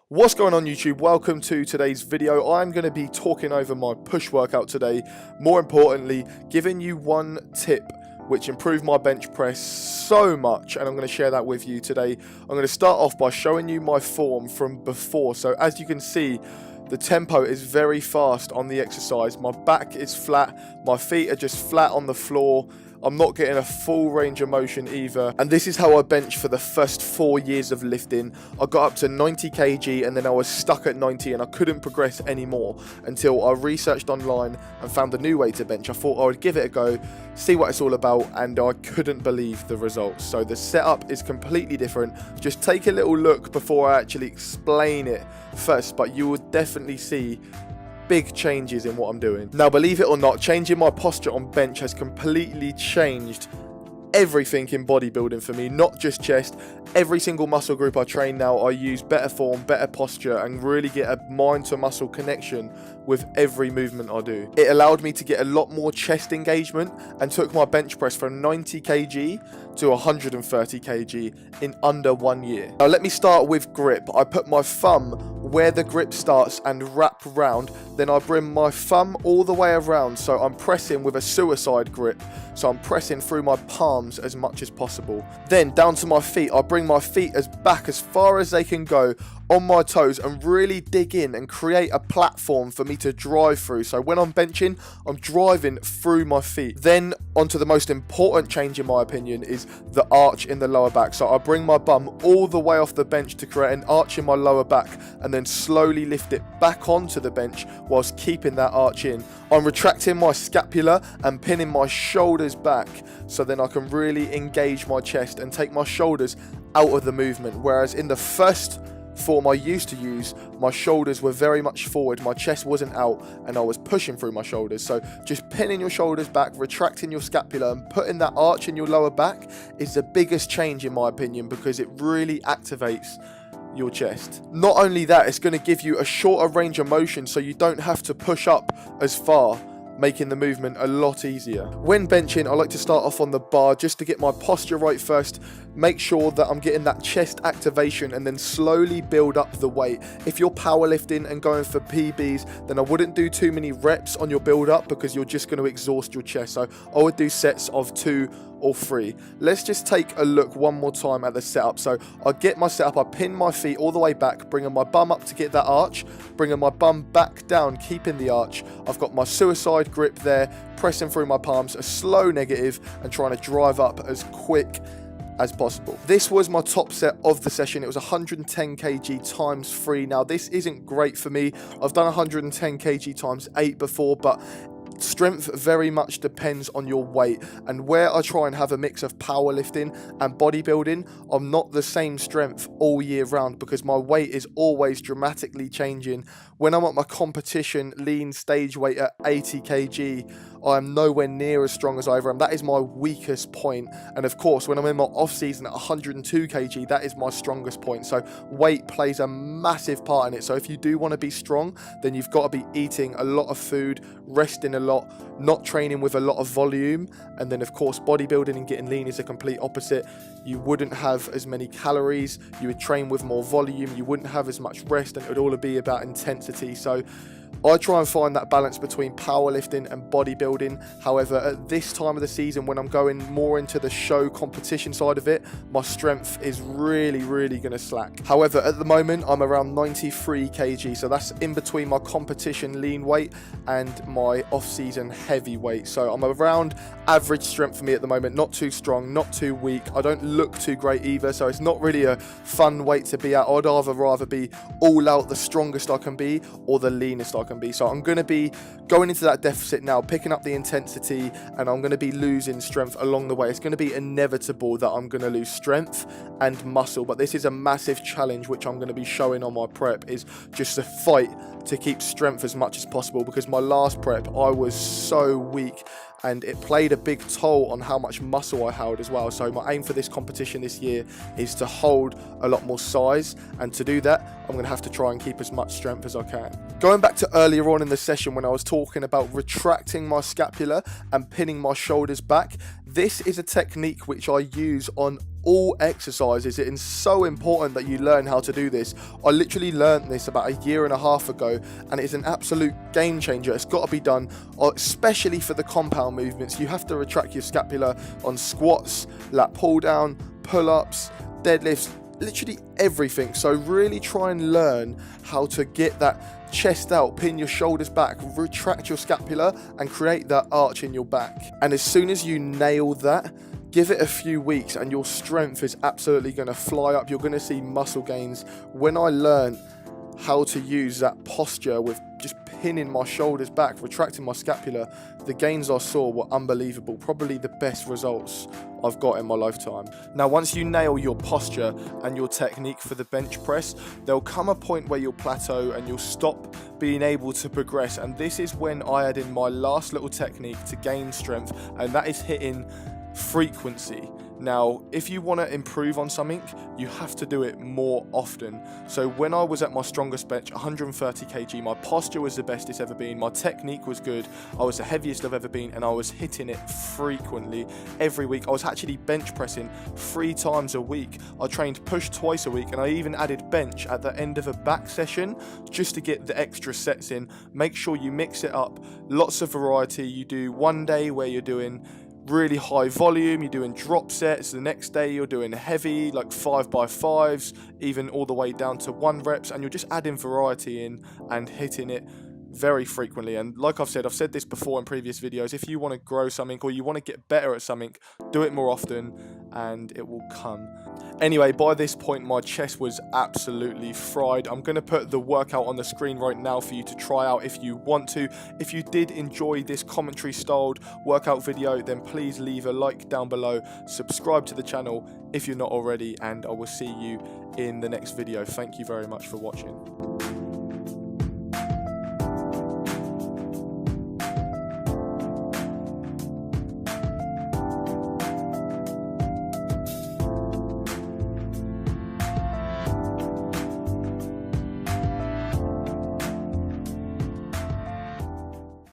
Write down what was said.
What's going on YouTube? Welcome to today's video. I'm going to be talking over my push workout today. More importantly, giving you one tip which improved my bench press so much, and I'm going to share that with you today. I'm going to start off by showing you my form from before. So as you can see, the tempo is very fast on the exercise. My back is flat, my feet are just flat on the floor. I'm not getting a full range of motion either. And this is how I benched for the first 4 years of lifting. I got up to 90 kg and then I was stuck at 90 and I couldn't progress anymore until I researched online and found a new way to bench. I thought I would give it a go, see what it's all about, and I couldn't believe the results. So the setup is completely different. Just take a little look before I actually explain it first, but you will definitely see big changes in what I'm doing. Now, believe it or not, changing my posture on bench has completely changed everything in bodybuilding for me, not just chest. Every single muscle group I train now, I use better form, better posture, and really get a mind to muscle connection with every movement I do. It allowed me to get a lot more chest engagement and took my bench press from 90 kg to 130 kg in under 1 year. Now let me start with grip. I put my thumb where the grip starts and wrap round, then I bring my thumb all the way around, so I'm pressing with a suicide grip, so I'm pressing through my palms as much as possible. Then down to my feet, I bring my feet back as far as they can go on my toes and really dig in and create a platform for me to drive through. So when I'm benching, I'm driving through my feet. Then onto the most important change in my opinion is the arch in the lower back. So I bring my bum all the way off the bench to create an arch in my lower back and then slowly lift it back onto the bench whilst keeping that arch in. I'm retracting my scapula and pinning my shoulders back so then I can really engage my chest and take my shoulders out of the movement. Whereas in the first form I used to use, my shoulders were very much forward, my chest wasn't out, and I was pushing through my shoulders. So just pinning your shoulders back, retracting your scapula, and putting that arch in your lower back is the biggest change in my opinion, because it really activates your chest. Not only that, it's going to give you a shorter range of motion, so you don't have to push up as far, making the movement a lot easier. When benching, I like to start off on the bar just to get my posture right first, make sure that I'm getting that chest activation, and then slowly build up the weight. If you're powerlifting and going for PBs, then I wouldn't do too many reps on your build up because you're just going to exhaust your chest. So I would do sets of 2 or 3. Let's just take a look one more time at the setup. So I get my setup, I pin my feet all the way back, bringing my bum up to get that arch, bringing my bum back down, keeping the arch. I've got my suicide grip there, pressing through my palms, a slow negative, and trying to drive up as quick as possible. This was my top set of the session. It was 110 kg times 3. Now this isn't great for me. I've done 110 kg times 8 before, but strength very much depends on your weight, and where I try and have a mix of powerlifting and bodybuilding, I'm not the same strength all year round because my weight is always dramatically changing. When I'm at my competition lean stage weight at 80 kg, I'm nowhere near as strong as I ever am. That is my weakest point. And of course, when I'm in my off season at 102 kg, that is my strongest point. So weight plays a massive part in it. So if you do want to be strong, then you've got to be eating a lot of food, resting a lot, not training with a lot of volume. And then of course, bodybuilding and getting lean is the complete opposite. You wouldn't have as many calories, you would train with more volume, you wouldn't have as much rest, and it would all be about intensity. So I try and find that balance between powerlifting and bodybuilding. However, at this time of the season, when I'm going more into the show competition side of it, my strength is really going to slack. However, at the moment, I'm around 93 kg. So that's in between my competition lean weight and my off-season heavy weight. So I'm around average strength for me at the moment. Not too strong, not too weak. I don't look too great either. So it's not really a fun weight to be at. I'd rather be all out the strongest I can be or the leanest I can be. So I'm going to be going into that deficit now, picking up the intensity, and I'm going to be losing strength along the way. It's going to be inevitable that I'm going to lose strength and muscle, but this is a massive challenge which I'm going to be showing on my prep, is just a fight to keep strength as much as possible, because my last prep I was so weak and it played a big toll on how much muscle I held as well. So my aim for this competition this year is to hold a lot more size, and to do that I'm going to have to try and keep as much strength as I can. Going back to earlier on in the session when I was talking about retracting my scapula and pinning my shoulders back, this is a technique which I use on all exercises. It is so important that you learn how to do this. I literally learned this about a year and a half ago, and it is an absolute game changer. It's got to be done, especially for the compound movements. You have to retract your scapula on squats, lat pull down, pull-ups, deadlifts, literally everything. So really try and learn how to get that chest out, pin your shoulders back, retract your scapula, and create that arch in your back. And as soon as you nail that, give it a few weeks and your strength is absolutely going to fly up. You're going to see muscle gains. When I learned how to use that posture with just pinning my shoulders back, retracting my scapula, the gains I saw were unbelievable. Probably the best results I've got in my lifetime. Now, once you nail your posture and your technique for the bench press, there'll come a point where you'll plateau and you'll stop being able to progress. And this is when I add in my last little technique to gain strength, and that is hitting frequency. Now, if you want to improve on something, you have to do it more often. So when I was at my strongest bench, 130 kg, my posture was the best it's ever been, my technique was good, I was the heaviest I've ever been, and I was hitting it frequently every week. I was actually bench pressing 3 times a week. I trained push twice a week, and I even added bench at the end of a back session just to get the extra sets in. Make sure you mix it up, lots of variety. You do one day where you're doing really high volume, you're doing drop sets, the next day you're doing heavy, like 5x5s, even all the way down to 1 reps, and you're just adding variety in and hitting it very frequently. And like I've said this before in previous videos, if you want to grow something or you want to get better at something, do it more often and it will come. Anyway, by this point my chest was absolutely fried. I'm going to put the workout on the screen right now for you to try out if you want to. If you did enjoy this commentary styled workout video, then please leave a like down below, subscribe to the channel if you're not already, and I will see you in the next video. Thank you very much for watching.